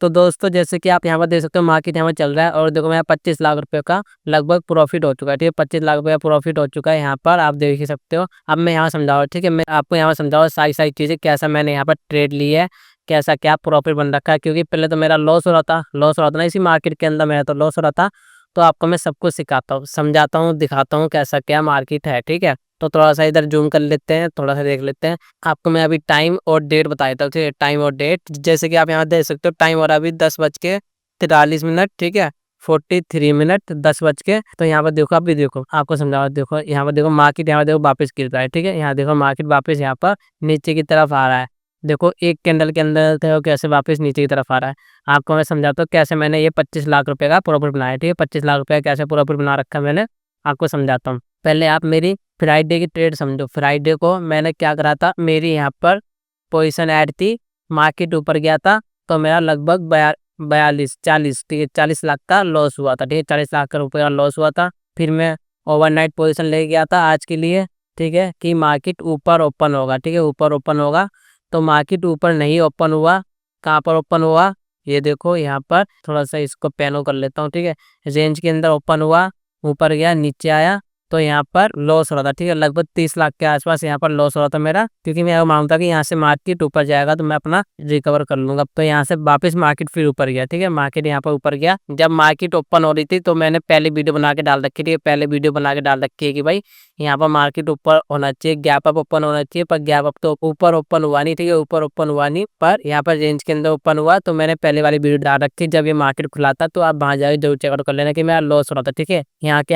तो दोस्तों जैसे कि आप यहाँ पर देख सकते हो मार्केट यहाँ पर चल रहा है और देखो मेरा 25 लाख रुपए का लगभग प्रॉफिट हो चुका है। ठीक है, 25 लाख रुपए का प्रॉफिट हो चुका है यहाँ पर, आप देख ही सकते हो। अब मैं यहाँ समझाऊँ, ठीक है, मैं आपको यहाँ पर समझाऊँ सारी सारी चीज़ें, कैसा मैंने यहाँ पर ट्रेड ली है, कैसा क्या प्रॉफिट बन रखा है। क्योंकि पहले तो मेरा लॉस हो रहा था ना, इसी मार्केट के अंदर मेरा तो लॉस हो रहा था। तो आपको मैं सब कुछ सिखाता हूँ, समझाता हूँ, दिखाता हूँ कैसा क्या मार्केट है। ठीक है, तो थोड़ा सा इधर जूम कर लेते हैं, थोड़ा सा देख लेते हैं। आपको मैं अभी टाइम और डेट बता देता हूँ। ठीक है, टाइम और डेट जैसे कि आप यहाँ देख सकते हो, टाइम और अभी 10:43। ठीक है, 43 मिनट 10 बज के। तो यहाँ पर देखो, अभी देखो आपको समझाओ, देखो यहाँ पर देखो मार्केट यहाँ पर देखो वापस गिर रहा है। ठीक है, यहाँ देखो मार्केट वापस यहाँ पर नीचे की तरफ आ रहा है। देखो एक कैंडल के अंदर देखो कैसे वापस नीचे की तरफ आ रहा है। आपको मैं समझाता हूँ कैसे मैंने ये 25 लाख रुपए का प्रॉफिट बनाया है। ठीक है, 25 लाख रुपए का कैसे प्रॉफिट बना रखा है मैंने, आपको समझाता हूँ। पहले आप मेरी फ्राइडे की ट्रेड समझो। फ्राइडे को मैंने क्या करा था, मेरी यहाँ पर पोजीशन ऐड थी, मार्केट ऊपर गया था, तो मेरा लगभग 42 40, ठीक है, 40 लाख का लॉस हुआ था। ठीक है, 40 लाख का रुपये का लॉस हुआ था। फिर मैं ओवरनाइट पोजीशन ले गया था आज के लिए। ठीक है, कि मार्केट ऊपर ओपन होगा। ठीक है, ऊपर ओपन होगा, तो मार्केट ऊपर नहीं ओपन हुआ। कहाँ पर ओपन हुआ, ये देखो यहाँ पर, थोड़ा सा इसको पैनो कर लेता हूँ। ठीक है, रेंज के अंदर ओपन हुआ, ऊपर गया, नीचे आया, तो यहाँ पर लॉस हो रहा था। ठीक है, लगभग 30 लाख के आसपास यहाँ पर लॉस हो रहा था मेरा। क्योंकि मैं मानता कि यहाँ से मार्केट ऊपर जाएगा तो मैं अपना रिकवर कर लूंगा। तो यहाँ से वापस मार्केट फिर ऊपर गया। ठीक है, मार्केट यहाँ पर ऊपर गया। जब मार्केट ओपन हो रही थी तो मैंने पहले वीडियो बना के डाल रखी थी, पहले वीडियो बना के डाल रखी है कि भाई यहाँ पर मार्केट ऊपर होना चाहिए, गैप अप ओपन होना चाहिए। पर गैप अप तो ऊपर ओपन हुआ नहीं। ठीक है, ऊपर ओपन हुआ नहीं, पर यहाँ पर रेंज के अंदर ओपन हुआ। तो मैंने पहले वाली वीडियो डाल रखी, जब ये मार्केट खुला था, तो आप वहां जाकर जरूर चेकआउट कर लेना कि मेरा लॉस हो रहा था। ठीक है, यहाँ के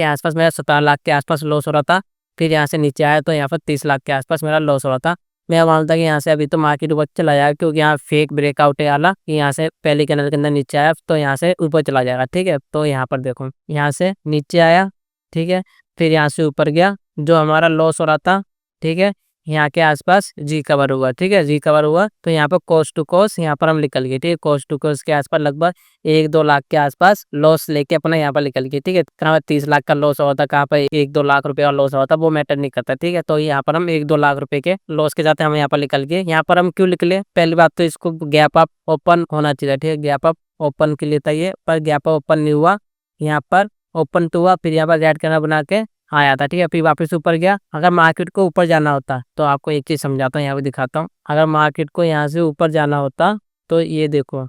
आसपास मेरा 17 लाख के आसपास लॉस हो रहा था। फिर यहाँ से नीचे आया तो यहाँ पर 30 लाख के आसपास मेरा लॉस हो रहा था। मैं मानता कि यहाँ से अभी तो मार्केट ऊपर चला जाएगा, क्योंकि यहाँ फेक ब्रेकआउट है वाला कि यहाँ से पहले कैंडल के अंदर नीचे आया तो यहाँ से ऊपर चला जाएगा। ठीक है, तो यहाँ पर देखो यहाँ से नीचे आया। ठीक है, फिर यहाँ से ऊपर गया, जो हमारा लॉस हो रहा था। ठीक है, यहाँ के आसपास रिकवर हुआ। ठीक है, रिकवर हुआ, तो यहाँ पर कॉस्ट टू कॉस्ट यहाँ पर हम निकल गए। ठीक है, कॉस्ट टू कॉस्ट के आसपास लगभग 1-2 लाख के आसपास लॉस लेके अपना यहाँ पर निकल गए। ठीक है, कहाँ पर 30 लाख का लॉस हुआ था, कहाँ पर 1-2 लाख रुपए का लॉस हुआ था, वो मैटर नहीं करता। ठीक है, तो यहाँ पर हम 1-2 लाख रुपए के लॉस के साथ हम यहाँ पर निकल गए। यहाँ पर हम क्यों निकले, पहली बात तो इसको गैप अप ओपन होना चाहिए। ठीक है, गैप अप ओपन के लिए था ये, पर गैप अप ओपन नहीं हुआ। यहाँ पर ओपन तो हुआ, फिर यहाँ पर रेड कैंडल बना के आया था। ठीक है, फिर वापस ऊपर गया। अगर मार्केट को ऊपर जाना होता तो आपको एक चीज समझाता हूँ, यहाँ पे दिखाता हूँ। अगर मार्केट को यहाँ से ऊपर जाना होता तो ये देखो,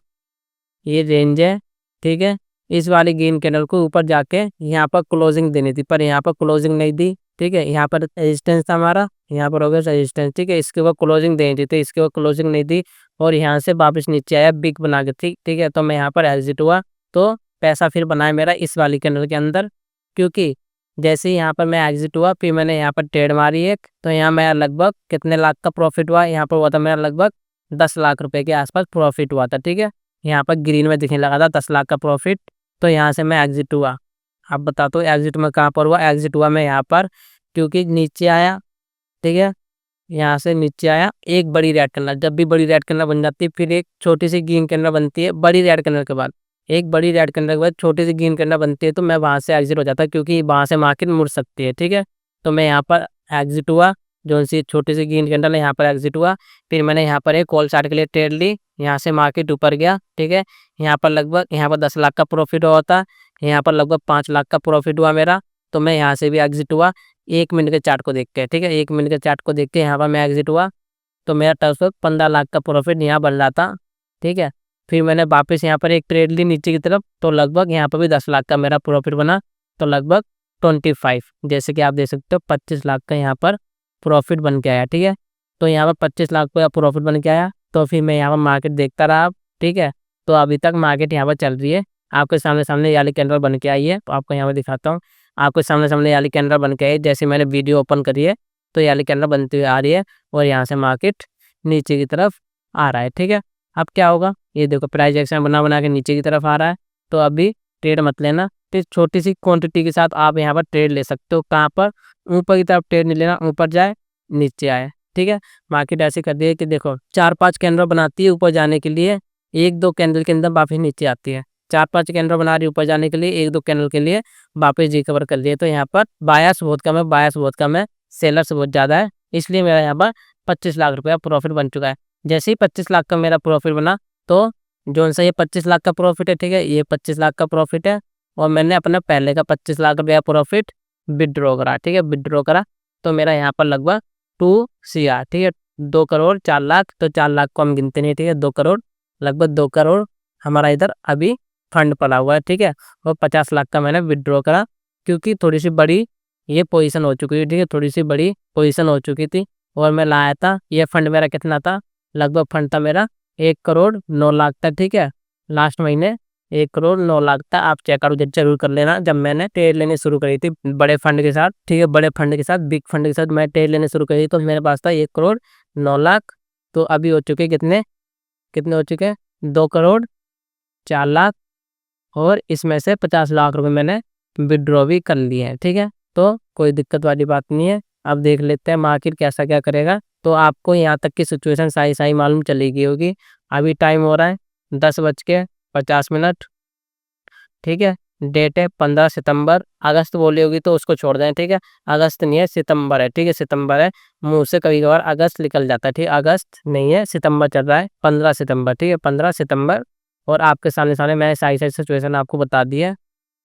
ये रेंज है। ठीक है, इस वाली ग्रीन कैंडल को ऊपर जाके यहाँ पर क्लोजिंग देनी थी, पर यहाँ पर क्लोजिंग नहीं दी। ठीक है, यहाँ पर रेजिस्टेंस था हमारा, यहाँ पर हो गया रेजिस्टेंस। ठीक है, इसके ऊपर क्लोजिंग देनी थी, तो इसके ऊपर क्लोजिंग नहीं दी और यहाँ से वापस नीचे आया बिग बना के। ठीक है, तो मैं यहाँ पर एग्जिट हुआ, तो पैसा फिर बनाया मेरा इस वाली कैंडल के अंदर। क्योंकि जैसे ही यहाँ पर मैं एग्जिट हुआ, फिर मैंने यहाँ पर ट्रेड मारी एक, तो यहाँ मेरा लगभग कितने लाख का प्रॉफिट हुआ, यहाँ पर हुआ था मेरा लगभग 10 लाख रुपए के आसपास प्रॉफिट हुआ था। ठीक है, यहाँ पर ग्रीन में दिखने लगा था 10 लाख का प्रॉफिट। तो यहाँ से मैं एग्जिट हुआ। अब बता दो एग्जिट में कहाँ पर हुआ, एग्जिट हुआ मैं यहाँ पर, क्योंकि नीचे आया। ठीक है, यहाँ से नीचे आया, एक बड़ी रेड कैंडल, जब भी बड़ी रेड कैंडल बन जाती है फिर एक छोटी सी ग्रीन कैंडल बनती है। बड़ी रेड कैंडल के बाद एक बड़ी रेड कैंडल के बाद छोटी सी ग्रीन कैंडल बनती है, तो मैं वहाँ से एग्जिट हो जाता है, क्योंकि वहाँ से मार्केट मुड़ सकती है। ठीक है, तो मैं यहाँ पर एग्जिट हुआ, जो सी छोटी सी ग्रीन कैंडल है यहाँ पर एग्जिट हुआ। फिर मैंने यहाँ पर एक कॉल चार्ट के लिए ट्रेड ली, यहाँ से मार्केट ऊपर गया। ठीक है, यहाँ पर लगभग यहाँ पर 10 लाख का प्रॉफिट हुआ था, यहाँ पर लगभग 5 लाख का प्रॉफिट हुआ मेरा। तो मैं यहाँ से भी एग्जिट हुआ 1 मिनट के चार्ट को देख के। ठीक है, 1 मिनट के चार्ट को देख के यहाँ पर मैं एग्जिट हुआ, तो मेरा तब 15 लाख का प्रॉफिट यहाँ बन रहा था। ठीक है, फिर मैंने वापस यहाँ पर एक ट्रेड ली नीचे की तरफ, तो लगभग यहाँ पर भी 10 लाख का मेरा प्रॉफिट बना। तो लगभग 25, जैसे कि आप देख सकते हो 25 लाख का यहाँ पर प्रॉफिट बन के आया। ठीक है, तो यहाँ पर 25 लाख का प्रॉफिट बन के आया। तो फिर मैं यहाँ पर मार्केट देखता रहा। ठीक है, तो अभी तक मार्केट यहाँ पर चल रही है, आपके सामने सामने याली कैंडल बन के आई है। तो आपको यहाँ पर दिखाता हूँ, आपके सामने सामने याली कैंडल बन के आई, जैसे मैंने वीडियो ओपन करी है तो याली कैंडल बनती हुई आ रही है और यहाँ से मार्केट नीचे की तरफ आ रहा है। ठीक है, अब क्या होगा, ये देखो प्राइस एक्शन बना बना के नीचे की तरफ आ रहा है। तो अभी ट्रेड मत लेना, तो छोटी सी क्वांटिटी के साथ आप यहाँ पर ट्रेड ले सकते हो। कहाँ पर, ऊपर की तरफ ट्रेड नहीं लेना, ऊपर जाए नीचे आए। ठीक है, मार्केट ऐसे कर दी है कि देखो 4-5 कैंडल बनाती है ऊपर जाने के लिए, 1-2 कैंडल के अंदर वापस नीचे आती है। 4-5 कैंडल बना रही है ऊपर जाने के लिए, 1-2 कैंडल के लिए वापस रिकवर कर लिए। तो यहाँ पर बायस बहुत कम है, सेलर्स बहुत ज़्यादा है, इसलिए मेरा यहाँ पर 25 लाख रुपये का प्रॉफिट बन चुका है। जैसे ही 25 लाख का मेरा प्रॉफिट बना, तो जो सा ये 25 लाख का प्रॉफिट है, ठीक है, ये 25 लाख का प्रॉफिट है और मैंने अपना पहले का 25 लाख रुपया प्रॉफिट विड्रॉ करा, ठीक है, विड्रॉ करा तो मेरा यहाँ पर लगभग 2 CR, ठीक है, 2 करोड़ 4 लाख, तो 4 लाख को हम गिनते नहीं, ठीक है, 2 करोड़, लगभग 2 करोड़ हमारा इधर अभी फंड पड़ा हुआ है, ठीक है। और 50 लाख का मैंने विड्रॉ करा क्योंकि थोड़ी सी बड़ी ये पोजीशन हो चुकी थी, ठीक है, थोड़ी सी बड़ी पोजीशन हो चुकी थी और मैं लाया था। ये फंड मेरा कितना था, लगभग फंड था मेरा 1 करोड़ 9 लाख था, ठीक है, लास्ट महीने 1 करोड़ 9 लाख था। आप चेकआउट जरूर कर लेना। जब मैंने ट्रेड लेनी शुरू करी थी बड़े फंड के साथ, ठीक है, बड़े फंड के साथ, बिग फंड के साथ मैं ट्रेड लेनी शुरू करी तो मेरे पास था 1 करोड़ 9 लाख। तो अभी हो चुके कितने कितने हो चुके हैं, 2 करोड़ 4 लाख और इसमें से 50 लाख रुपए मैंने विड्रॉ भी कर लिए हैं, ठीक है। तो कोई दिक्कत वाली बात नहीं है। अब देख लेते हैं मार्केट कैसा क्या करेगा। तो आपको यहाँ तक की सिचुएशन सही सही मालूम चली गई होगी। अभी टाइम हो रहा है 10:50, ठीक है, डेट है 15 सितंबर। अगस्त बोली होगी तो उसको छोड़ दें, ठीक है, अगस्त नहीं है सितंबर है, ठीक है, सितंबर है, मुंह से कभी कभार अगस्त निकल जाता है, ठीक है, अगस्त नहीं है सितंबर चल रहा है, 15 सितंबर, ठीक है, 15 सितंबर। और आपके सामने सामने मैंने सही सही सिचुएशन आपको बता दी है,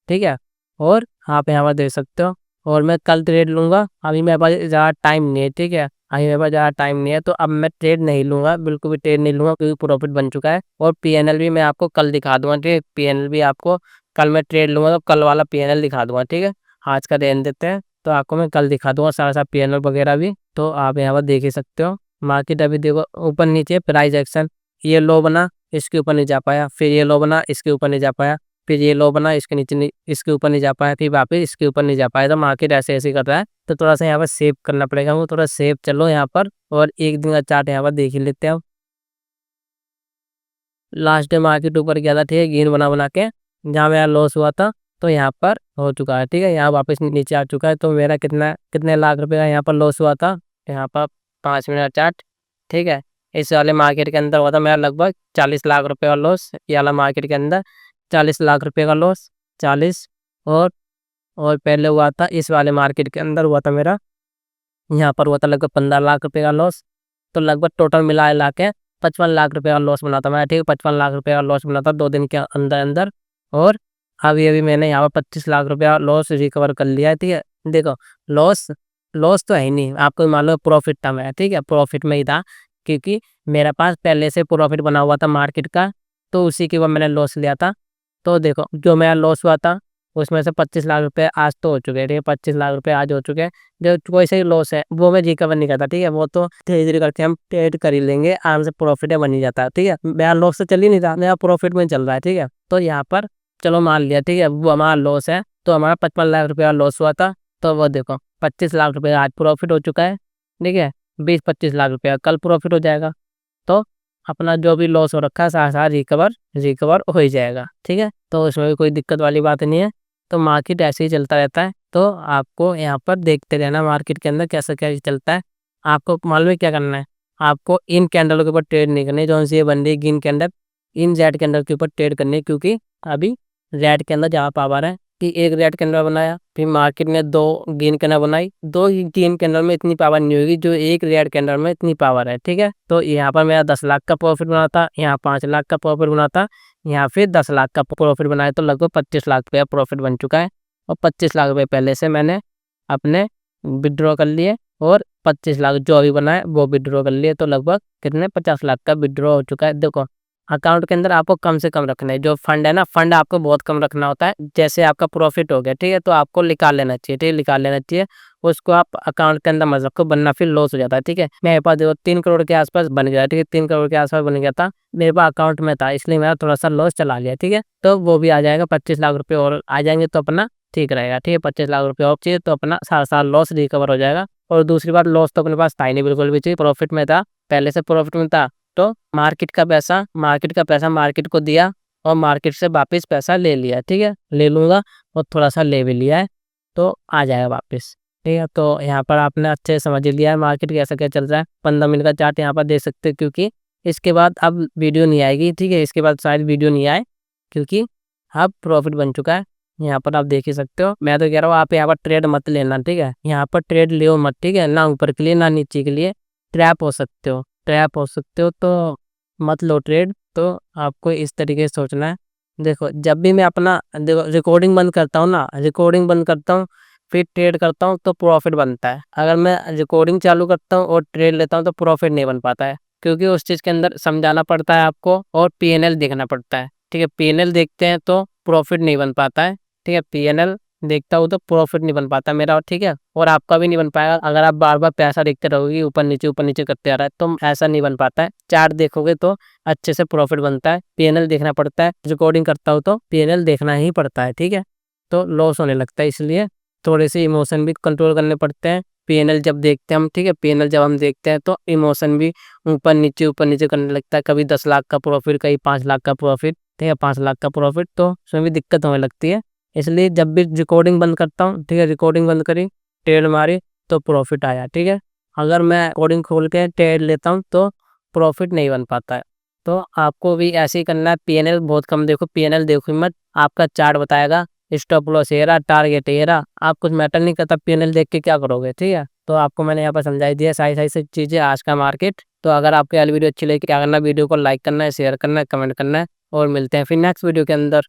ठीक है। और आप यहाँ पर देख सकते हो और मैं कल ट्रेड लूँगा। अभी मेरे पास ज़्यादा टाइम नहीं है, ठीक है, अभी मेरे पास ज़्यादा टाइम नहीं है तो अब मैं ट्रेड नहीं लूँगा, बिल्कुल भी ट्रेड नहीं लूँगा क्योंकि प्रॉफिट बन चुका है। और पीएनएल भी मैं आपको कल दिखा दूँगा, ठीक है, पीएनएल भी आपको कल मैं ट्रेड लूँगा तो कल वाला पीएनएल दिखा दूँगा, ठीक है। आज का रहने देते हैं तो आपको मैं कल दिखा दूँगा सारा पीएनएल वगैरह भी। तो आप यहाँ पर देख ही सकते हो मार्केट अभी देखो ऊपर नीचे प्राइस एक्शन, ये लो बना इसके ऊपर नहीं जा पाया, फिर ये लो बना इसके ऊपर नहीं जा पाया, फिर ये लो बना इसके नीचे नहीं इसके ऊपर नहीं जा पाया, फिर वापस इसके ऊपर नहीं जा पाया। तो मार्केट ऐसे ऐसे कर रहा है तो थोड़ा सा यहाँ पर सेव करना पड़ेगा, वो थोड़ा सेव चलो यहाँ पर। और एक दिन का चार्ट यहाँ पर देख ही लेते हैं। लास्ट डे मार्केट ऊपर गया था, ठीक है, गेन बना बना के, जहाँ मेरा लॉस हुआ था तो यहाँ पर हो चुका है, ठीक है, यहाँ वापस नीचे आ चुका है। तो मेरा कितने लाख रुपए का यहाँ पर लॉस हुआ था, यहाँ पर 5 मिनट चार्ट, ठीक है, इस वाले मार्केट के अंदर हुआ था मेरा लगभग 40 लाख रुपए का लॉस। ये वाला मार्केट के अंदर 40 लाख रुपए का लॉस, 40। और पहले हुआ था इस वाले मार्केट के अंदर हुआ था मेरा, यहाँ पर हुआ था लगभग 15 लाख रुपए का लॉस। तो लगभग टोटल मिला के 55 लाख रुपए का लॉस बना था मैं, ठीक है, 55 लाख रुपए का लॉस बना था 2 दिन के अंदर अंदर। और अभी मैंने यहाँ पर 25 लाख रुपया लॉस रिकवर कर लिया है, ठीक है। देखो लॉस लॉस तो है ही नहीं, आपको मान लो प्रॉफिट था मेरा, ठीक है, प्रॉफिट में ही था क्योंकि मेरे पास पहले से प्रॉफिट बना हुआ था मार्केट का, तो उसी के बाद मैंने लॉस लिया था। तो देखो जो मेरा लॉस हुआ था उसमें से 25 लाख रुपए आज तो हो चुके हैं, ठीक है, 25 लाख रुपए आज हो चुके हैं। जो कोई सा ही लॉस है वो मैं रिकवर नहीं करता, ठीक है, वो तो धीरे धीरे करके हम ट्रेड कर ही लेंगे, आराम से प्रॉफिट बन ही जाता है, ठीक है। मेरा लॉस तो चल ही नहीं रहा, मेरा प्रॉफिट में चल रहा है, ठीक है। तो यहाँ पर चलो मान लिया, ठीक है, वो हमारा लॉस है तो हमारा 55 लाख रुपये का लॉस हुआ था। तो वो देखो 25 लाख रुपये आज प्रॉफिट हो चुका है, ठीक है, 20-25 लाख रुपये कल प्रॉफिट हो जाएगा। तो अपना जो भी लॉस हो रखा है सारा सारा रिकवर हो ही जाएगा, ठीक है। तो उसमें भी कोई दिक्कत वाली बात नहीं है। तो मार्केट ऐसे ही चलता रहता है, तो आपको यहाँ पर देखते रहना मार्केट के अंदर कैसा क्या चलता है। आपको मालूम है क्या करना है, आपको इन कैंडल के ऊपर ट्रेड नहीं करनी, जो सी ये बन रही है green candle, in red candle के ऊपर ट्रेड करनी है क्योंकि अभी रेड के अंदर जहाँ पावर है कि एक रेड कैंडल बनाया, फिर मार्केट ने 2 ग्रीन कैंडल बनाई, 2 ग्रीन कैंडल में इतनी पावर नहीं होगी जो एक रेड कैंडल में इतनी पावर है, ठीक है। तो यहाँ पर मेरा 10 लाख का प्रॉफिट बना था, यहाँ 5 लाख का प्रॉफिट बना था, यहाँ फिर 10 लाख का प्रॉफिट बनाया, तो लगभग 25 लाख रुपया प्रॉफिट बन चुका है। और 25 लाख रुपये पहले से मैंने अपने विड्रॉ कर लिए और 25 लाख जो अभी बनाए वो विड्रॉ कर लिए, तो लगभग कितने 50 लाख का विड्रॉ हो चुका है। देखो अकाउंट के अंदर आपको कम से कम रखना है, जो फंड है ना, फंड आपको बहुत कम रखना होता है। जैसे आपका प्रॉफिट हो गया, ठीक है, तो आपको निकाल लेना चाहिए, ठीक है, निकाल लेना चाहिए, उसको आप अकाउंट के अंदर मत रखो वरना फिर लॉस हो जाता है, ठीक है। मेरे पास देखो 3 करोड़ के आसपास बन गया, ठीक है, 3 करोड़ के आसपास बन गया था, मेरे पास अकाउंट में था, इसलिए मेरा थोड़ा सा लॉस चला लिया, ठीक है। तो वो भी आ जाएगा, 25 लाख रुपये और आ जाएंगे तो अपना ठीक रहेगा, ठीक है, 25 लाख रुपये और चाहिए तो अपना सारा सारा लॉस रिकवर हो जाएगा। और दूसरी बात लॉस तो अपने पास था ही नहीं बिल्कुल भी, चाहिए प्रॉफिट में था, पहले से प्रॉफिट में था। तो मार्केट का पैसा मार्केट को दिया और मार्केट से वापस पैसा ले लिया, ठीक है, ले लूँगा और थोड़ा सा ले भी लिया है तो आ जाएगा वापस, ठीक है। तो यहाँ पर आपने अच्छे से समझ लिया है मार्केट कैसा क्या चल रहा है। 15 मिनट का चार्ट यहाँ पर देख सकते हो क्योंकि इसके बाद अब वीडियो नहीं आएगी, ठीक है, इसके बाद शायद वीडियो नहीं आए क्योंकि अब प्रॉफिट बन चुका है। यहाँ पर आप देख ही सकते हो, मैं तो कह रहा हूँ आप यहाँ पर ट्रेड मत लेना, ठीक है, यहाँ पर ट्रेड ले मत, ठीक है, ना ऊपर के लिए ना नीचे के लिए, ट्रैप हो सकते हो तो मत लो ट्रेड। तो आपको इस तरीके से सोचना है। देखो जब भी मैं अपना रिकॉर्डिंग बंद करता हूँ ना, रिकॉर्डिंग बंद करता हूँ फिर ट्रेड करता हूँ तो प्रॉफिट बनता है। अगर मैं रिकॉर्डिंग चालू करता हूँ और ट्रेड लेता हूँ तो प्रॉफिट नहीं बन पाता है, क्योंकि उस चीज़ के अंदर समझाना पड़ता है आपको और पीएनएल देखना पड़ता है। ठीक है, पीएनएल देखते हैं तो प्रॉफिट नहीं बन पाता है। ठीक है, पीएनएल देखता हूँ तो प्रॉफिट नहीं बन पाता मेरा। ठीक है, और आपका भी नहीं बन पाएगा अगर आप बार बार पैसा देखते रहोगे ऊपर नीचे करते आ रहा है तो ऐसा नहीं बन पाता है। चार्ट देखोगे तो अच्छे से प्रॉफिट बनता है। पीएनएल देखना पड़ता है, रिकॉर्डिंग करता हूँ तो पीएनएल देखना ही पड़ता है। ठीक है, तो लॉस होने लगता है, इसलिए थोड़े से इमोशन भी कंट्रोल करने पड़ते हैं। पीएनएल जब देखते हैं हम, ठीक है, पीएनएल जब हम देखते हैं तो इमोशन भी ऊपर नीचे करने लगता है। कभी 10 लाख का प्रॉफिट, कभी 5 लाख का प्रॉफिट। ठीक है, 5 लाख का प्रॉफिट तो उसमें भी दिक्कत होने लगती है। इसलिए जब भी रिकॉर्डिंग बंद करता हूँ, ठीक है, रिकॉर्डिंग बंद करी, ट्रेड मारी तो प्रॉफिट आया। ठीक है, अगर मैं रिकॉर्डिंग खोल के ट्रेड लेता हूँ तो प्रॉफिट नहीं बन पाता है। तो आपको भी ऐसे ही करना है। पीएनएल बहुत कम देखो, पीएनएल देखो ही मत। आपका चार्ट बताएगा स्टॉप लॉस ये रहा, टारगेट ये रहा, आप कुछ मैटर नहीं करता पीएनएल देख के क्या करोगे। ठीक है, तो आपको मैंने यहाँ पर समझाई दिया सारी सारी से चीज़ें आज का मार्केट। तो अगर आपको ये वीडियो अच्छी लगी क्या करना, वीडियो को लाइक करना है, शेयर करना है, कमेंट करना है, और मिलते हैं फिर नेक्स्ट वीडियो के अंदर।